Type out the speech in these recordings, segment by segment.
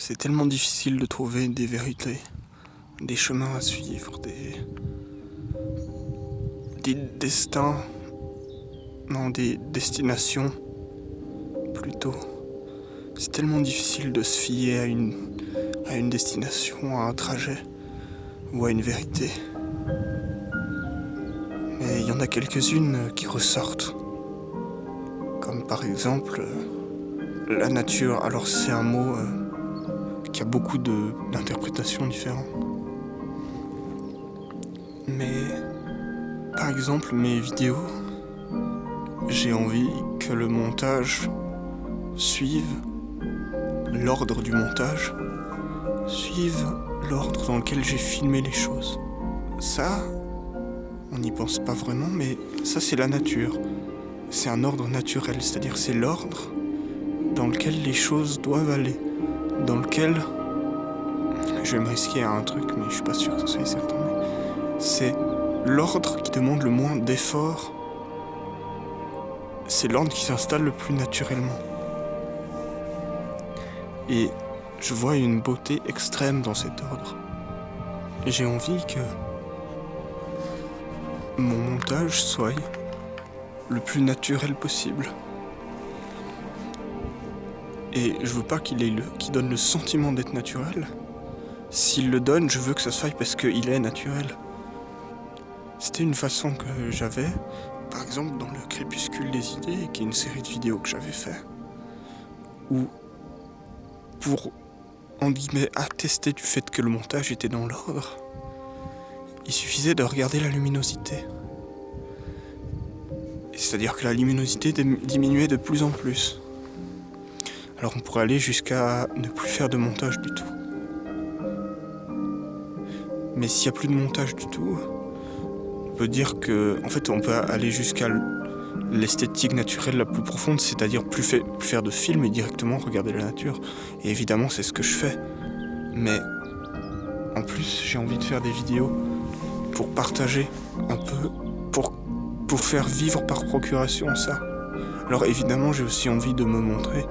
C'est tellement difficile de trouver des vérités, des chemins à suivre, des destins, non, des destinations plutôt. C'est tellement difficile de se fier à une destination, à un trajet ou à une vérité. Mais il y en a quelques-unes qui ressortent. Comme par exemple la nature. Alors c'est un mot qui a beaucoup d'interprétations différentes. Mais par exemple mes vidéos, j'ai envie que le montage suive l'ordre du montage, suive l'ordre dans lequel j'ai filmé les choses. Ça, on n'y pense pas vraiment, mais ça c'est la nature. C'est un ordre naturel, c'est-à-dire c'est l'ordre dans lequel les choses doivent aller, dans lequel... Je vais me risquer à un truc, mais je suis pas sûr que ce soit certain. Mais c'est l'ordre qui demande le moins d'efforts. C'est l'ordre qui s'installe le plus naturellement. Et je vois une beauté extrême dans cet ordre. Et j'ai envie que mon montage soit le plus naturel possible. Et je veux pas qu'il donne le sentiment d'être naturel. S'il le donne, je veux que ça soit parce qu'il est naturel. C'était une façon que j'avais, par exemple dans le Crépuscule des idées, qui est une série de vidéos que j'avais fait, où pour, en guillemets, attester du fait que le montage était dans l'ordre, il suffisait de regarder la luminosité. C'est-à-dire que la luminosité diminuait de plus en plus. Alors on pourrait aller jusqu'à ne plus faire de montage du tout. Mais s'il n'y a plus de montage du tout, on peut dire que, en fait, on peut aller jusqu'à l'esthétique naturelle la plus profonde, c'est-à-dire plus faire de films et directement regarder la nature. Et évidemment, c'est ce que je fais. Mais en plus, j'ai envie de faire des vidéos pour partager un peu, pour faire vivre par procuration ça. Alors évidemment, j'ai aussi envie de me montrer.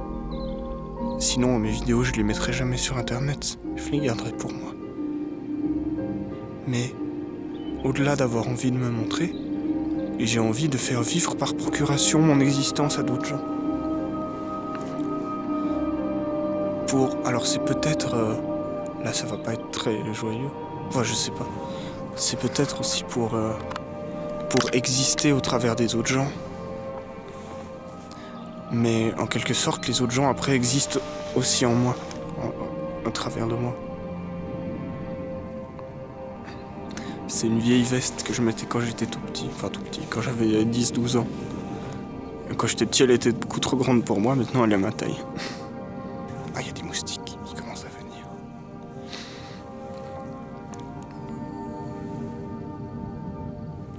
Sinon, mes vidéos, je les mettrai jamais sur internet. Je les garderai pour moi. Mais au-delà d'avoir envie de me montrer, j'ai envie de faire vivre par procuration mon existence à d'autres gens. Alors c'est peut-être... là ça va pas être très joyeux. Enfin je sais pas. C'est peut-être aussi pour exister au travers des autres gens. Mais en quelque sorte, les autres gens après existent aussi en moi, au travers de moi. C'est une vieille veste que je mettais quand j'étais tout petit, quand j'avais 10-12 ans. Quand j'étais petit, elle était beaucoup trop grande pour moi, maintenant elle est à ma taille. Ah, il y a des moustiques qui commencent à venir.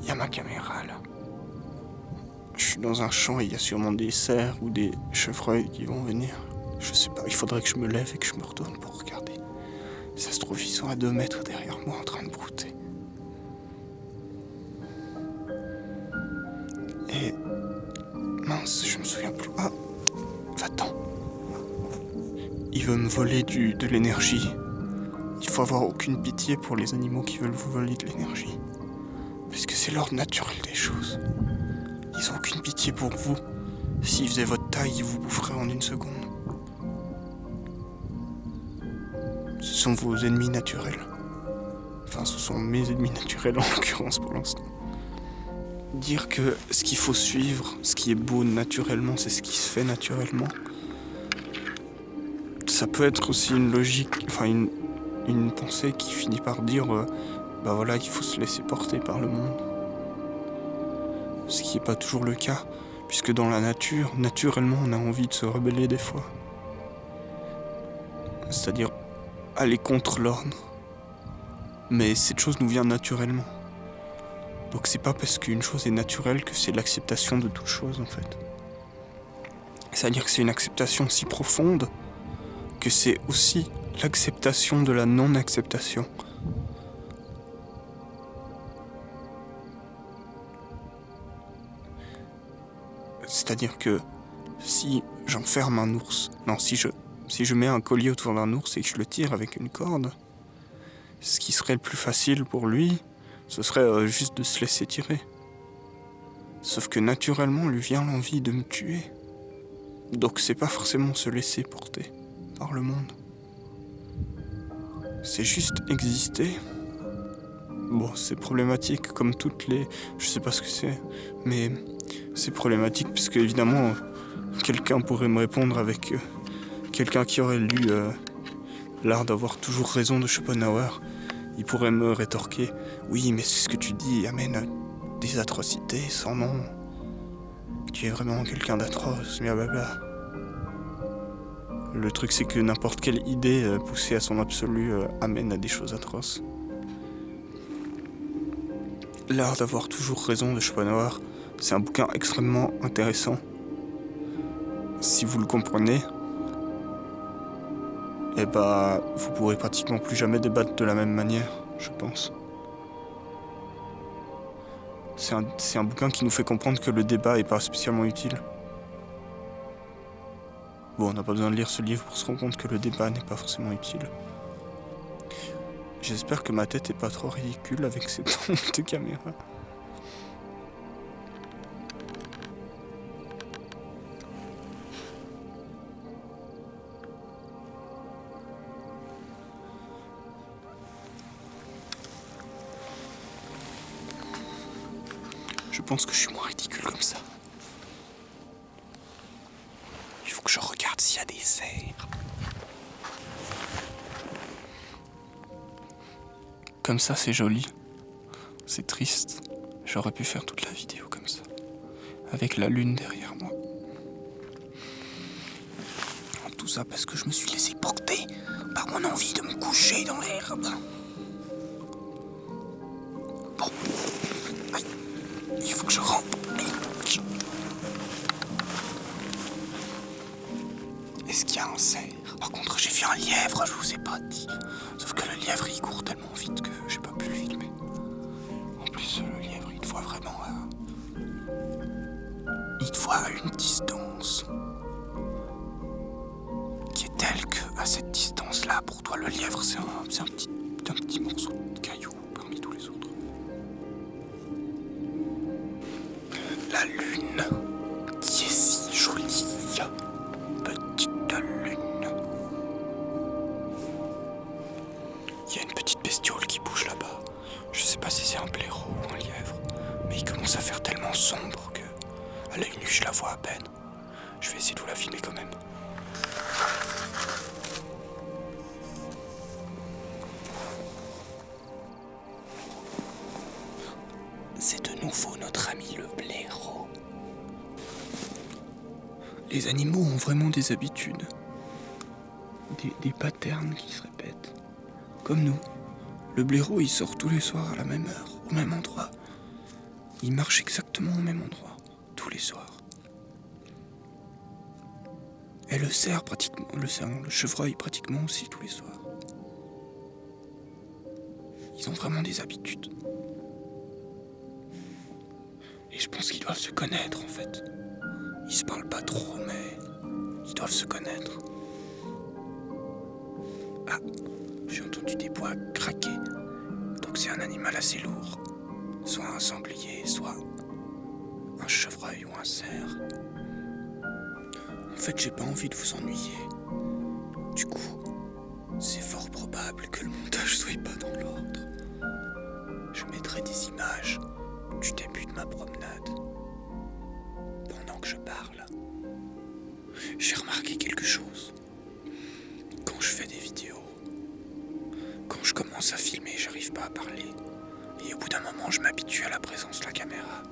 Il y a ma caméra là. Je suis dans un champ et il y a sûrement des cerfs ou des chevreuils qui vont venir. Je sais pas, il faudrait que je me lève et que je me retourne pour regarder. Ça se trouve, ils sont à 2 mètres derrière moi en train de brouter. Et... mince, je me souviens plus. Ah, va-t'en. Il veut me voler de l'énergie. Il faut avoir aucune pitié pour les animaux qui veulent vous voler de l'énergie. Parce que c'est l'ordre naturel des choses. Ils ont aucune pitié pour vous. S'ils faisaient votre taille, ils vous boufferaient en 1 seconde. Ce sont vos ennemis naturels. Enfin, ce sont mes ennemis naturels en l'occurrence pour l'instant. Dire que ce qu'il faut suivre, ce qui est beau naturellement, c'est ce qui se fait naturellement. Ça peut être aussi une logique, enfin une pensée qui finit par dire bah voilà, qu'il faut se laisser porter par le monde. Ce qui n'est pas toujours le cas, puisque dans la nature, naturellement, on a envie de se rebeller des fois. C'est-à-dire aller contre l'ordre. Mais cette chose nous vient naturellement. Donc c'est pas parce qu'une chose est naturelle que c'est l'acceptation de toute chose en fait. C'est-à-dire que c'est une acceptation si profonde que c'est aussi l'acceptation de la non-acceptation. C'est-à-dire que si j'enferme un ours, non, si Si je mets un collier autour d'un ours et que je le tire avec une corde, ce qui serait le plus facile pour lui, ce serait juste de se laisser tirer. Sauf que naturellement lui vient l'envie de me tuer. Donc c'est pas forcément se laisser porter par le monde. C'est juste exister. Bon, c'est problématique comme toutes les... Je sais pas ce que c'est, mais c'est problématique puisque évidemment quelqu'un pourrait me répondre avec... quelqu'un qui aurait lu L'art d'avoir toujours raison de Schopenhauer, il pourrait me rétorquer « Oui, mais ce que tu dis amène à des atrocités sans nom. Tu es vraiment quelqu'un d'atroce, blablabla. » Le truc, c'est que n'importe quelle idée poussée à son absolu amène à des choses atroces. L'art d'avoir toujours raison de Schopenhauer, c'est un bouquin extrêmement intéressant. Si vous le comprenez, et bah, vous pourrez pratiquement plus jamais débattre de la même manière, je pense. C'est un bouquin qui nous fait comprendre que le débat est pas spécialement utile. Bon, on n'a pas besoin de lire ce livre pour se rendre compte que le débat n'est pas forcément utile. J'espère que ma tête est pas trop ridicule avec cette onde de caméra. Je pense que je suis moins ridicule comme ça. Il faut que je regarde s'il y a des cerfs. Comme ça, c'est joli. C'est triste. J'aurais pu faire toute la vidéo comme ça. Avec la lune derrière moi. Tout ça parce que je me suis laissé porter par mon envie de me coucher dans l'herbe. Bon. Aïe. Il faut que je rentre. Est-ce qu'il y a un cerf? Par contre, j'ai vu un lièvre, je vous ai pas dit. Sauf que le lièvre, il court tellement vite que j'ai pas pu le filmer. En plus, le lièvre, il te voit vraiment il te voit à une distance qui est telle que, à cette distance-là, pour toi, le lièvre, c'est un petit morceau de caillou parmi tous les autres. La lune, qui est si jolie, petite lune. Il y a une petite bestiole qui bouge là-bas. Je sais pas si c'est un blaireau ou un lièvre, mais il commence à faire tellement sombre que, à l'œil nu, je la vois à peine. Je vais essayer de vous la filmer quand même. C'est de nouveau notre ami le blaireau. Les animaux ont vraiment des habitudes. Des patterns qui se répètent. Comme nous. Le blaireau, il sort tous les soirs à la même heure, au même endroit. Il marche exactement au même endroit, tous les soirs. Et le cerf, pratiquement, le chevreuil, pratiquement aussi tous les soirs. Ils ont vraiment des habitudes. Et je pense qu'ils doivent se connaître, en fait. Ils se parlent pas trop, mais ils doivent se connaître. Ah, j'ai entendu des bois craquer. Donc c'est un animal assez lourd. Soit un sanglier, soit un chevreuil ou un cerf. En fait, j'ai pas envie de vous ennuyer. Du coup, c'est fort probable que le montage soit pas dans l'ordre. Je mettrai des images du début de ma promenade pendant que je parle. J'ai remarqué quelque chose. Quand je fais des vidéos, quand je commence à filmer, j'arrive pas à parler. Et au bout d'un moment, je m'habitue à la présence de la caméra.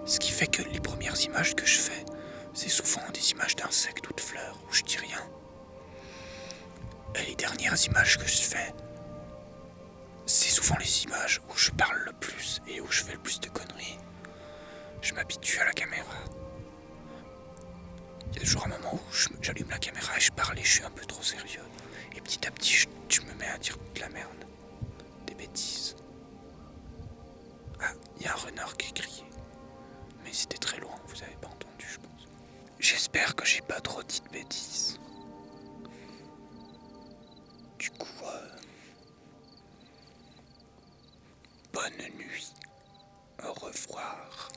Ce qui fait que les premières images que je fais, c'est souvent des images d'insectes ou de fleurs où je dis rien. Et les dernières images que je fais, c'est souvent les images où je parle le plus et où je fais le plus de conneries. Je m'habitue à la caméra. Il y a toujours un moment où j'allume la caméra et je parle et je suis un peu trop sérieux. Et petit à petit, je me mets à dire de la merde. Des bêtises. Ah, il y a un renard qui criait. Mais c'était très loin, vous avez pas entendu, je pense. J'espère que j'ai pas trop dit de bêtises. Au revoir.